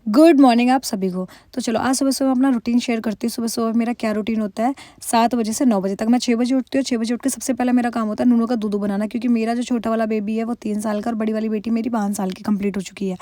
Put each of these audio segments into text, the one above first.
Good morning आप सभी को। तो चलो आज सुबह-सुबह अपना रूटीन शेयर करती हूँ। सुबह-सुबह मेरा क्या रूटीन होता है, 7 बजे से 9 बजे तक। मैं 6 बजे उठती हूँ, 6 बजे उठ के सबसे पहले मेरा काम होता है नूनू का दूध बनाना, क्योंकि मेरा जो छोटा वाला बेबी है वो 3 साल का और बड़ी वाली बेटी मेरी 5 साल की कंप्लीट हो चुकी है।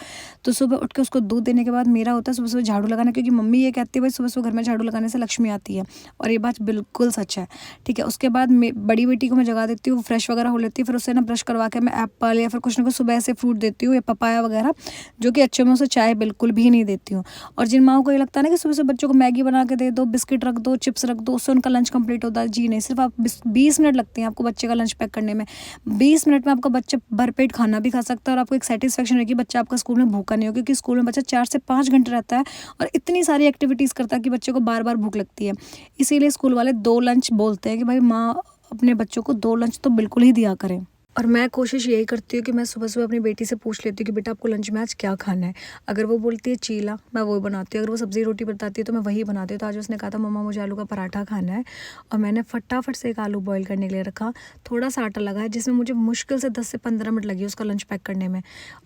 तो सुबह उठ के उसको दूध देने के बाद मेरा होता है सुबह-सुबह झाड़ू लगाना, क्योंकि मम्मी ये कहती है भाई सुबह-सुबह घर में झाड़ू लगाने से लक्ष्मी आती है, और ये बात बिल्कुल सच है। ठीक है, उसके बाद बड़ी बेटी को मैं जगा देती हूँ, फ्रेश वगैरह हो लेती है, फिर उससे ना ब्रश करवा के मैं एप्पल या फिर कुछ ना कुछ सुबह ऐसे फ्रूट देती हूँ या पपाया वगैरह, जो कि अच्छे में उसे चाय बिल्कुल भी नहीं देती हूँ। और जिन माओं को ये लगता है ना कि सुबह से बच्चों को मैगी बना के दे दो, बिस्किट रख दो, चिप्स रख दो, उससे उनका लंच कंप्लीट होता है। जी नहीं, सिर्फ आप 20 मिनट लगते हैं आपको बच्चे का लंच पैक करने में। 20 मिनट में आपका बच्चा भरपेट खाना भी खा सकता है और आपको एक सेटिस्फेक्शन रहेगी बच्चा आपका स्कूल में भूखा नहीं हो, क्योंकि स्कूल में बच्चा 4 से 5 घंटे रहता है और इतनी सारी एक्टिविटीज़ करता है कि बच्चे को बार बार भूख लगती है। इसीलिए स्कूल वाले 2 लंच बोलते हैं कि भाई माँ अपने बच्चों को 2 लंच तो बिल्कुल ही दिया करें। और मैं कोशिश यही करती हूँ कि मैं सुबह-सुबह अपनी बेटी से पूछ लेती हूँ कि बेटा आपको लंच में आज क्या खाना है? अगर वो बोलती है चीला, मैं वो बनाती हूँ। अगर वो सब्ज़ी रोटी बताती है तो मैं वही बनाती हूँ। तो आज उसने कहा था मम्मा मुझे आलू का पराठा खाना है, और मैंने फटाफट से एक आलू बॉयल करने के लिए रखा। थोड़ा-सा आटा लगा है जिसमें मुझे मुश्किल से 10 से 15 मिनट लगे उसका लंच पैक करने में।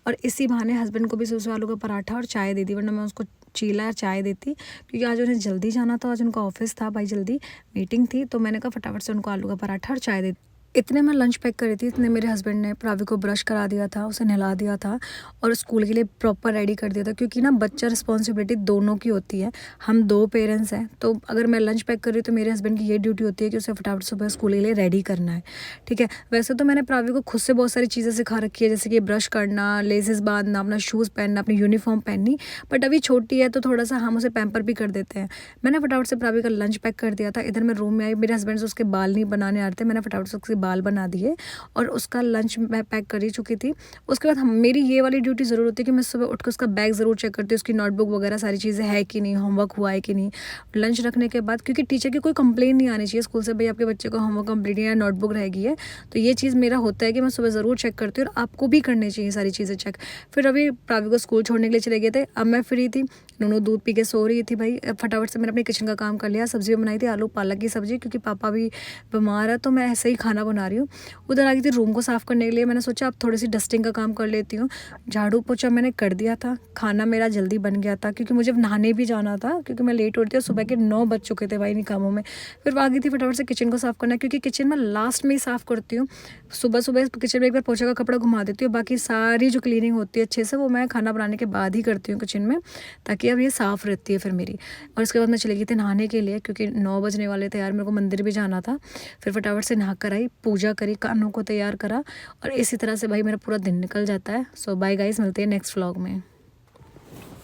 और इसी बहाने हस्बैंड को भी सुबह-सुबह आलू का पराठा और चाय दे दी, वरना मैं उसको चीला या चाय देती, क्योंकि आज उन्हें जल्दी जाना था, आज उनका ऑफ़िस था, भाई जल्दी मीटिंग थी, तो मैंने कहा फटाफट से उनको आलू का पराठा और चाय दे दी। इतने में लंच पैक करी थी, इतने मेरे हस्बैंड ने प्रावी को ब्रश करा दिया था, उसे नहला दिया था और स्कूल के लिए प्रॉपर रेडी कर दिया था, क्योंकि ना बच्चा रिस्पॉन्सिबिलिटी दोनों की होती है। हम 2 पेरेंट्स हैं, तो अगर मैं लंच पैक कर रही हूँ तो मेरे हस्बैंड की ये ड्यूटी होती है कि उसे फटाफट सुबह स्कूल के लिए रेडी करना है। ठीक है, वैसे तो मैंने प्रावी को खुद से बहुत सारी चीज़ें सिखा रखी है, जैसे कि ब्रश करना, लेसेस बांधना, अपना शूज़ पहनना, अपनी यूनिफॉर्म पहननी, बट अभी छोटी है तो थोड़ा सा हम उसे पैम्पर भी कर देते हैं। मैंने फटाफट से प्रावी का लंच पैक कर दिया था। इधर मैं रूम में आई, मेरे हस्बैंड से उसके बाल नहीं बनाने आ रहे थे, मैंने फटाफट से उसके बाल बना दिए और उसका लंच मैं पैक कर ही चुकी थी। उसके बाद मेरी ये वाली ड्यूटी ज़रूर होती है कि मैं सुबह उठ के उसका बैग ज़रूर चेक करती हूँ, उसकी नोटबुक वगैरह सारी चीज़ें है कि नहीं, होमवर्क हुआ है कि नहीं। लंच रखने के बाद, क्योंकि टीचर की कोई कंप्लेन नहीं आनी चाहिए स्कूल से, भाई आपके बच्चे को होमवर्क कंप्लीट नहीं है या नोटबुक रह गई है, तो ये चीज़ मेरा होता है कि मैं सुबह ज़रूर चेक करती हूँ, और आपको भी करनी चाहिए सारी चीज़ें चेक। फिर अभी प्रावी को स्कूल छोड़ने के लिए चले गए थे, अब मैं फ्री थी, नूनू दूध पी के सो रही थी। भाई फटाफट से मैंने अपने किचन का काम कर लिया। सब्ज़ी बनाई थी आलू पालक की सब्ज़ी, क्योंकि पापा भी बीमार है, तो मैं ऐसे ही खाना बना रही हूँ। उधर आ गई थी रूम को साफ़ करने के लिए, मैंने सोचा अब थोड़ी सी डस्टिंग का काम कर लेती हूँ। झाड़ू पोछा मैंने कर दिया था, खाना मेरा जल्दी बन गया था, क्योंकि मुझे नहाने भी जाना था, क्योंकि मैं लेट उठती हूँ। सुबह के 9 बज चुके थे भाई इन कामों में। फिर आ गई थी फटाफट से किचन को साफ़ करना, क्योंकि किचन में लास्ट में ही साफ़ करती हूँ। सुबह-सुबह किचन में एक बार पोछा का कपड़ा घुमा देती हूँ, बाकी सारी जो क्लीनिंग होती है अच्छे से वो मैं खाना बनाने के बाद ही करती हूँ किचन में, ताकि अब ये साफ़ रहती है फिर मेरी। और उसके बाद मैं चली गई थी नहाने के लिए, क्योंकि 9 बजने वाले थे यार, मेरे को मंदिर भी जाना था। फिर फटाफट से नहा कर आई, पूजा करी, कानों को तैयार करा, और इसी तरह से भाई मेरा पूरा दिन निकल जाता है। सो बाय गाइस, मिलते हैं नेक्स्ट व्लॉग में।